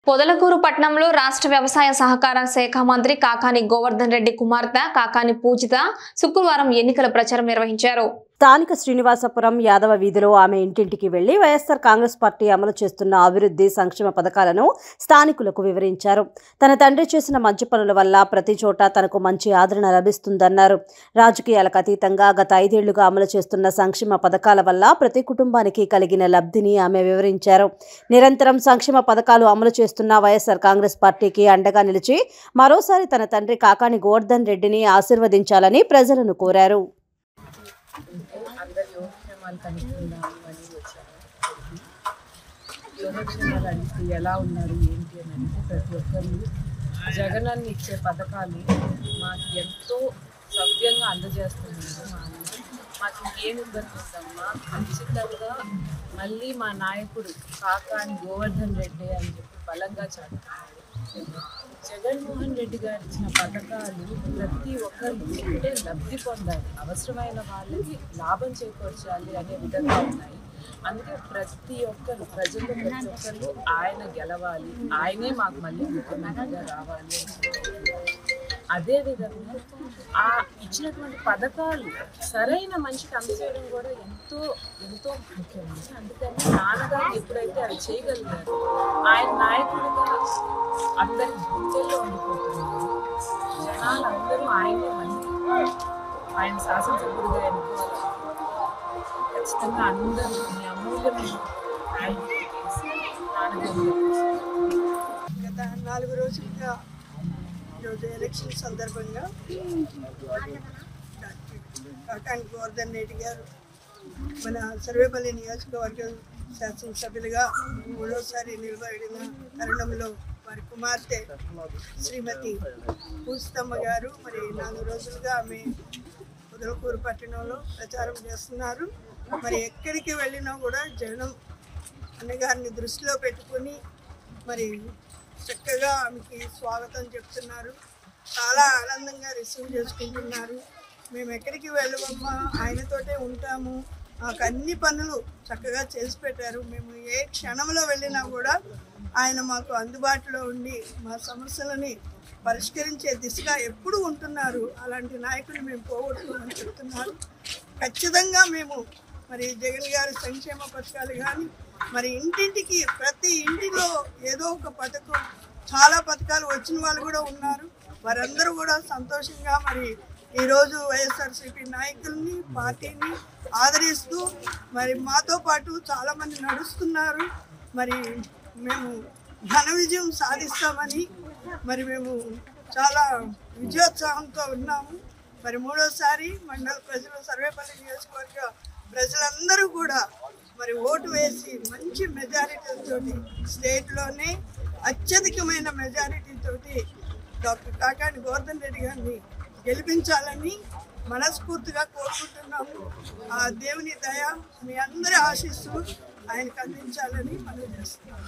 పొదలకూరు పట్టణంలో రాష్ట్ర వ్యవసాయ సహకార శాఖ మంత్రి కాకాని గోవర్ధన్ రెడ్డి కుమార్తె కాకాని పూజిత శుక్రవారం ఎన్నికల ప్రచారం నిర్వహించారు. స్థానిక శ్రీనివాసపురం యాదవ వీధిలో ఆమె ఇంటింటికి వెళ్లి వైఎస్ఆర్ కాంగ్రెస్ పార్టీ అమలు చేస్తున్న అభివృద్ధి సంక్షేమ పథకాలను స్థానికులకు వివరించారు. తన తండ్రి చేసిన మంచి పనుల వల్ల ప్రతి చోట తనకు మంచి ఆదరణ లభిస్తుందన్నారు. రాజకీయాలకు అతీతంగా గత 5 ఏళ్లుగా అమలు చేస్తున్న సంక్షేమ పథకాల వల్ల ప్రతి కుటుంబానికి కలిగిన లబ్ధిని ఆమె వివరించారు. నిరంతరం సంక్షేమ పథకాలు అమలు చేస్తున్న వైఎస్ఆర్ కాంగ్రెస్ పార్టీకి అండగా నిలిచి మరోసారి తన తండ్రి కాకాని గోవర్ధన్ రెడ్డిని ఆశీర్వదించాలని ప్రజలను కోరారు. అందరి యోగక్షేమాలు కనుక్కుందాము అని వచ్చాను. యోగక్షేమాలు అంటే ఎలా ఉన్నారు ఏంటి అని అంటే ప్రతి ఒక్కరు జగనన్న ఇచ్చే పథకాలు మాకు ఎంతో సవ్యంగా అందజేస్తున్నారు. మాకు ఇంకేం ఇబ్బంది ఉందమ్మా, ఖచ్చితంగా మళ్ళీ మా నాయకుడు కాకాని గోవర్ధన్ రెడ్డి అని చెప్పి బలంగా చెప్తున్నారు. జగన్మోహన్ రెడ్డి గారు ఇచ్చిన పథకాలు ప్రతి ఒక్కరు అంటే లబ్ధి పొందాలి, అవసరమైన వాళ్ళకి లాభం చేకూర్చాలి అనే విధంగా ఉన్నాయి. అందుకే ప్రతి ఒక్కరు ప్రజలు ప్రతి ఒక్కరు ఆయన గెలవాలి, ఆయనే మాకు మళ్ళీ ముఖ్యమంత్రిగా రావాలి అని. అదేవిధంగా ఆ ఇచ్చినటువంటి పథకాలు సరైన మనిషికి అందజేయడం కూడా ఎంతో ఎంతో ముఖ్యమండి. అందుకని నాన్నగారు ఎప్పుడైతే అది చేయగలిగారు, ఆయన నాయకుడిగా అందరి గుండెల్లో ఉండిపోతున్నారు. జనాలు అందరూ ఆయనే మళ్ళీ ఆయన శాసనసభ్యుడిగా ఎన్నుకోవాలి. ఖచ్చితంగా అందరూ మీ అమూల్యమైన నాన్నగారు. గత 4 రోజులుగా ఈరోజు ఎలక్షన్ సందర్భంగా కాకాని గోవర్ధన్ రెడ్డి గారు మన సర్వేపల్లి నియోజకవర్గ శాసనసభ్యులుగా 3వసారి నిలబడిన తరుణంలో వారి కుమార్తె శ్రీమతి పూజితమ్మ గారు మరి 4 రోజులుగా ఆమె పొదలకూరు పట్టణంలో ప్రచారం చేస్తున్నారు. మరి ఎక్కడికి వెళ్ళినా కూడా జనం అన్నగారిని దృష్టిలో పెట్టుకొని మరి చక్కగా ఆమెకి స్వాగతం చెప్తున్నారు. చాలా ఆనందంగా రిసీవ్ చేసుకుంటున్నారు. మేము ఎక్కడికి వెళ్ళమమ్మా, ఆయనతోటే ఉంటాము, మాకు అన్ని పనులు చక్కగా చేసి పెట్టారు. మేము ఏ క్షణంలో వెళ్ళినా కూడా ఆయన మాకు అందుబాటులో ఉండి మా సమస్యలని పరిష్కరించే దిశగా ఎప్పుడూ ఉంటున్నారు. అలాంటి నాయకులు మేము పోగొట్టుకోమని చెప్తున్నారు. ఖచ్చితంగా మేము మరి జగన్ గారి సంక్షేమ పథకాలు కానీ మరి ఇంటింటికి ప్రతి ఇంటిలో ఏదో ఒక పథకం, చాలా పథకాలు వచ్చిన వాళ్ళు కూడా ఉన్నారు. వారందరూ కూడా సంతోషంగా మరి ఈరోజు వైఎస్ఆర్సీపీ నాయకుల్ని పార్టీని ఆదరిస్తూ మరి మాతో పాటు చాలామంది నడుస్తున్నారు. మరి మేము ఘన విజయం సాధిస్తామని మరి మేము చాలా విజయోత్సాహంతో ఉన్నాము. మరి 3వసారి మండల ప్రజలు, సర్వేపల్లి నియోజకవర్గ ప్రజలందరూ కూడా మరి ఓటు వేసి మంచి మెజారిటీతోటి, స్టేట్లోనే అత్యధికమైన మెజారిటీతోటి డాక్టర్ కాకాని గోవర్ధన్ రెడ్డి గారిని గెలిపించాలని మనస్ఫూర్తిగా కోరుకుంటున్నాము. ఆ దేవుని దయ మీ అందరి ఆశీస్సులు ఆయనకు అందించాలని మనం చేస్తున్నాము.